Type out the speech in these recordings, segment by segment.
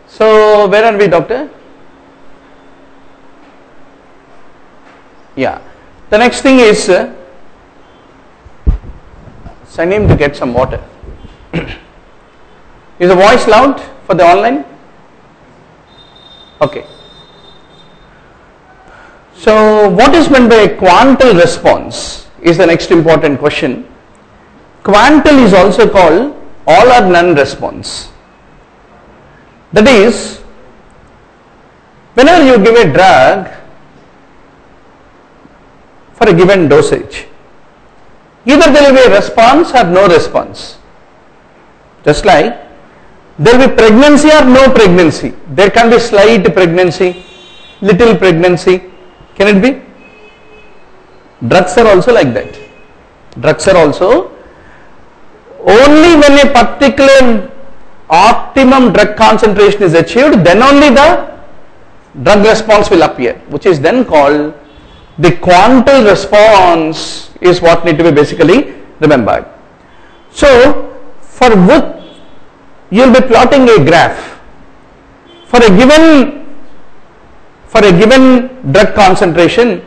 So where are we, doctor? Yeah. The next thing is send him to get some water. Is the voice loud for the online? Okay. So what is meant by a quantal response is the next important question. Quantal is also called all or none response. That is, whenever you give a drug for a given dosage, either there will be a response or no response. Just like there will be pregnancy or no pregnancy. There can be slight pregnancy, little pregnancy. Can it be? Drugs are also like that. Drugs are also only when a particular optimum drug concentration is achieved, then only the drug response will appear, which is then called the quantal response, is what need to be basically remembered. So for which you will be plotting a graph for a given drug concentration.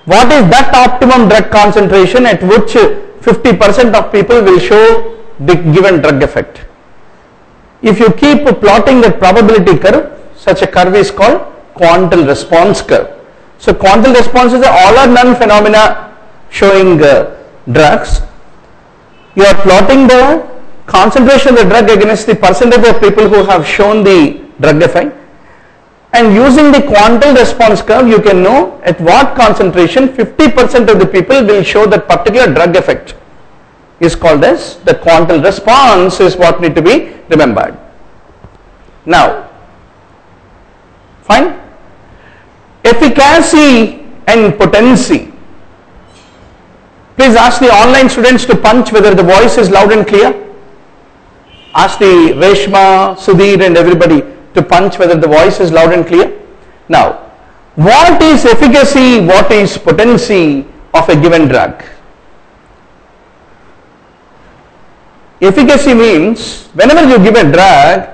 What is that optimum drug concentration at which 50% of people will show the given drug effect? If you keep plotting the probability curve, such a curve is called quantal response curve. So quantal response is an all or none phenomena showing drugs. You are plotting the concentration of the drug against the percentage of people who have shown the drug effect, and using the quantal response curve you can know at what concentration 50% of the people will show that particular drug effect. Is called as the quantal response, is what need to be remembered. Now, fine. Efficacy and potency. Please ask the online students to punch whether the voice is loud and clear. Ask the Reshma, Sudhir and everybody to punch whether the voice is loud and clear. Now, what is efficacy, what is potency of a given drug? Efficacy means whenever you give a drug,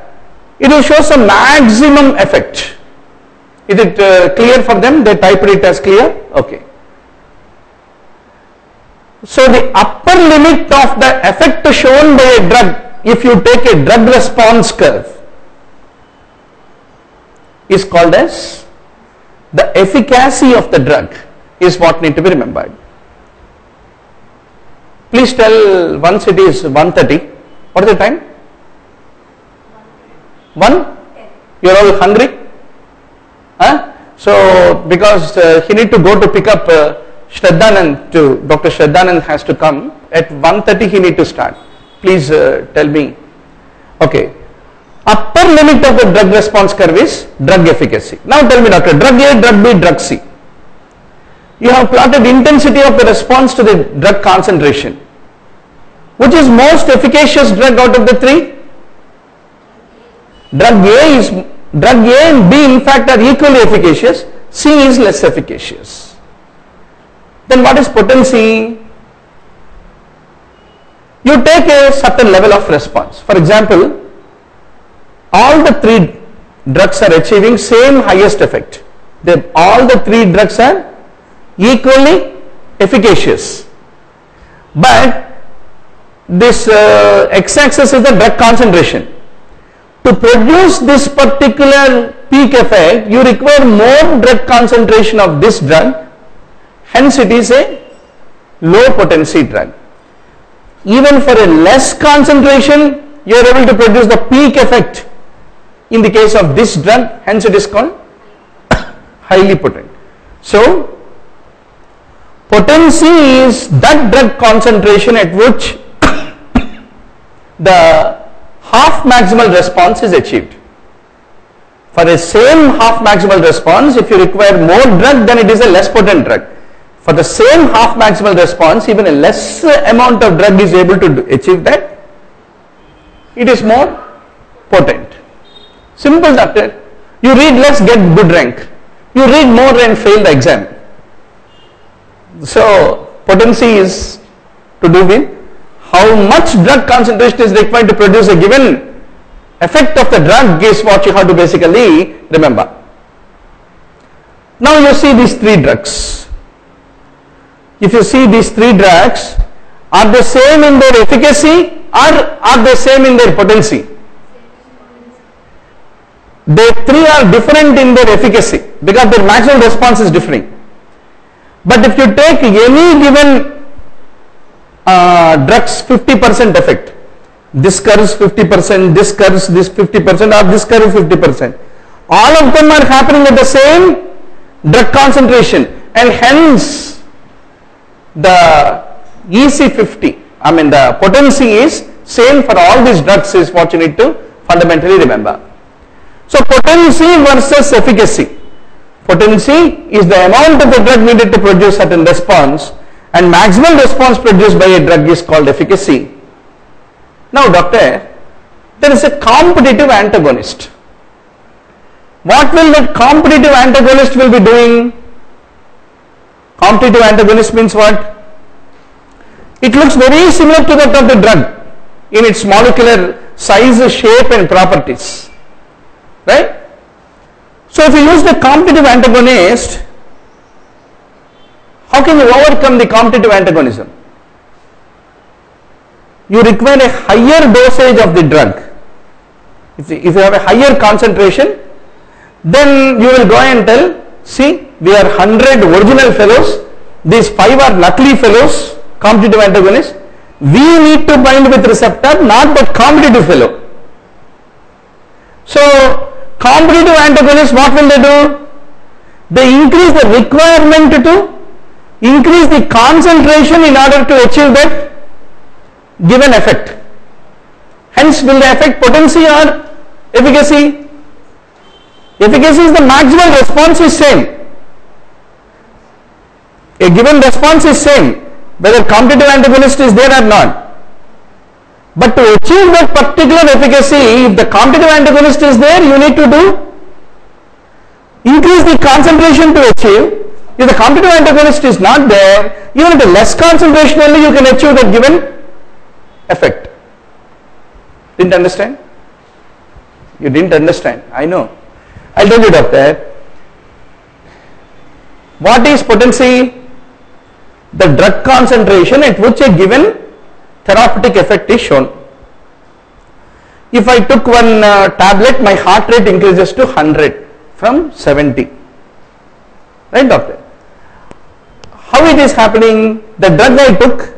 it will show some maximum effect. Is it clear for them? They typed it as clear? Okay. So the upper limit of the effect shown by a drug, if you take a drug response curve, is called as the efficacy of the drug, is what need to be remembered. Please tell once it is 1:30. What is the time? 1? You are all hungry? Huh? So because he need to go to pick up Shraddhanand, Dr. Shraddhanand has to come at 1:30. He need to start. Please tell me. Okay. Upper limit of the drug response curve is drug efficacy. Now tell me, doctor, drug A, drug B, drug C. You have plotted intensity of the response to the drug concentration. Which is most efficacious drug out of the three? Drug A and B in fact are equally efficacious. C is less efficacious. Then what is potency? You take a certain level of response. For example, all the three drugs are achieving same highest effect. All the three drugs are equally efficacious. But this x-axis is the drug concentration. To produce this particular peak effect, you require more drug concentration of this drug. Hence, it is a low potency drug. Even for a less concentration, you are able to produce the peak effect in the case of this drug. Hence, it is called highly potent. So, potency is that drug concentration at which the half maximal response is achieved. For a same half maximal response, if you require more drug, then it is a less potent drug. For the same half maximal response, even a less amount of drug is able to achieve that, it is more potent. Simple, doctor. You read less, get good rank. You read more and fail the exam. So potency is to do with how much drug concentration is required to produce a given effect of the drug is what you have to basically remember. Now you see these three drugs. If you see these three drugs, are they same in their efficacy or are they same in their potency? They three are different in their efficacy because their maximum response is different. But if you take any given drugs 50% effect, this curves 50%, this curves this 50% or this curve 50%, all of them are happening at the same drug concentration, and hence the EC50, I mean the potency is same for all these drugs is what you need to fundamentally remember. So potency versus efficacy. Potency is the amount of the drug needed to produce certain response, and maximum response produced by a drug is called efficacy. Now doctor, there is a competitive antagonist. What will that competitive antagonist will be doing? Competitive antagonist means what? It looks very similar to that of the drug in its molecular size, shape and properties. Right? So if you use the competitive antagonist, how can you overcome the competitive antagonism? You require a higher dosage of the drug. If you have a higher concentration, then you will go and tell, see, we are 100 original fellows, these 5 are luckily fellows, competitive antagonists. We need to bind with receptor, not that competitive fellow. So competitive antagonists, what will they do? They increase the requirement to increase the concentration in order to achieve that given effect. Hence, will they affect potency or efficacy? Efficacy is the maximal response is same. A given response is same, whether competitive antagonist is there or not. But to achieve that particular efficacy, if the competitive antagonist is there, you need to do increase the concentration to achieve. If the competitive antagonist is not there, even at a less concentration only you can achieve that given effect. Didn't understand? You didn't understand, I know. I'll tell you doctor. What is potency? The drug concentration at which a given therapeutic effect is shown. If I took one tablet, my heart rate increases to 100 from 70. Right doctor? How it is happening? The drug I took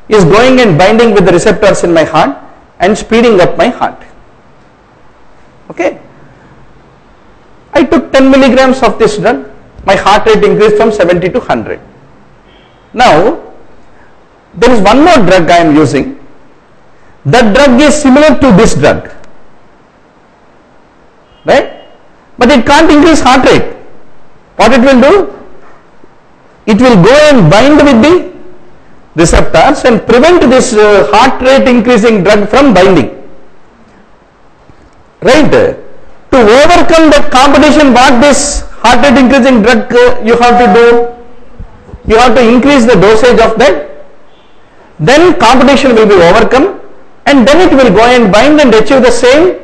is going and binding with the receptors in my heart and speeding up my heart. Okay? I took 10 milligrams of this drug, my heart rate increased from 70 to 100. Now, there is one more drug I am using. That drug is similar to this drug. Right? But it can't increase heart rate. What it will do? It will go and bind with the receptors and prevent this heart rate increasing drug from binding. Right? To overcome that competition, what this heart rate increasing drug you have to do? You have to increase the dosage of that. Then competition will be overcome, and then it will go and bind and achieve the same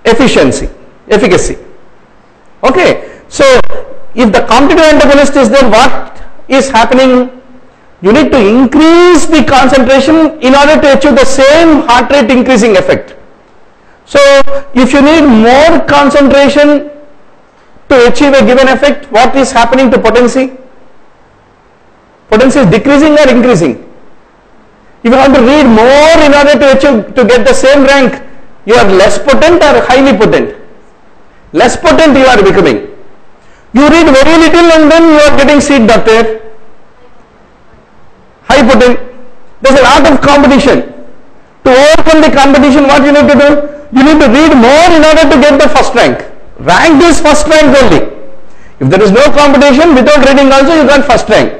efficacy. Okay. So if the competitive antagonist is there, what is happening? You need to increase the concentration in order to achieve the same heart rate increasing effect. So if you need more concentration to achieve a given effect, what is happening to potency? Potency is decreasing or increasing? If you want to read more in order to achieve, to get the same rank, you are less potent or highly potent? Less potent you are becoming. You read very little and then you are getting seat doctor. High potent. There is a lot of competition. To overcome the competition, what you need to do? You need to read more in order to get the first rank. Rank is first rank only. If there is no competition, without reading also you got first rank.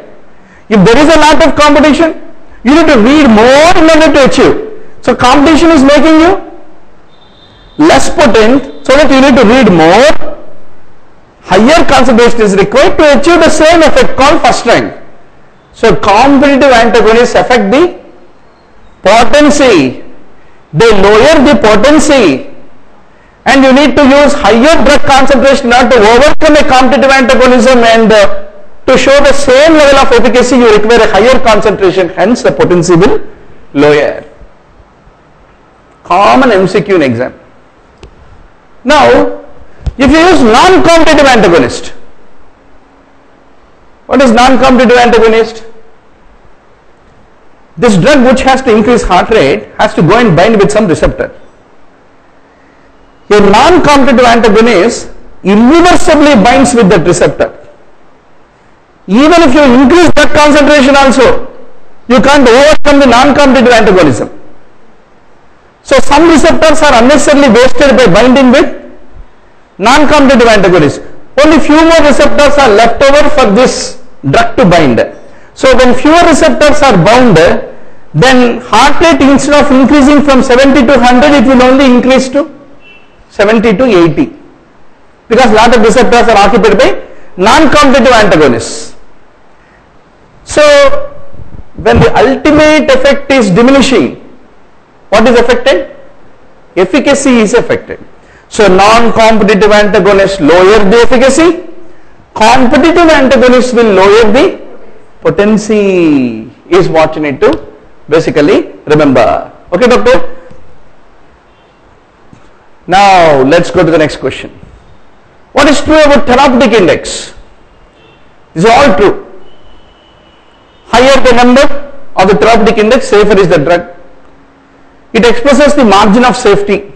If there is a lot of competition, you need to read more in order to achieve. So competition is making you less potent, so that you need to read more. Higher concentration is required to achieve the same effect called first rank. So competitive antagonists affect the potency. they lower the potency, and you need to use higher drug concentration in order to overcome a competitive antagonism, and to show the same level of efficacy you require a higher concentration, hence the potency will lower. Common MCQ in exam. Now, if you use non-competitive antagonist, what is non-competitive antagonist? This drug which has to increase heart rate has to go and bind with some receptor. A non-competitive antagonist irreversibly binds with that receptor. Even if you increase drug concentration also, you can't overcome the non-competitive antagonism. So some receptors are unnecessarily wasted by binding with non-competitive antagonists. Only few more receptors are left over for this drug to bind. So when fewer receptors are bound, then heart rate, instead of increasing from 70 to 100, it will only increase to 70 to 80, because lot of receptors are occupied by non-competitive antagonists. So when the ultimate effect is diminishing, what is affected? Efficacy is affected. So non-competitive antagonists lower the efficacy, competitive antagonists will lower the potency, is what you need to basically remember. Okay, doctor? Now let's go to the next question. What is true about therapeutic index? This is all true. Higher the number of the therapeutic index, safer is the drug. It expresses the margin of safety.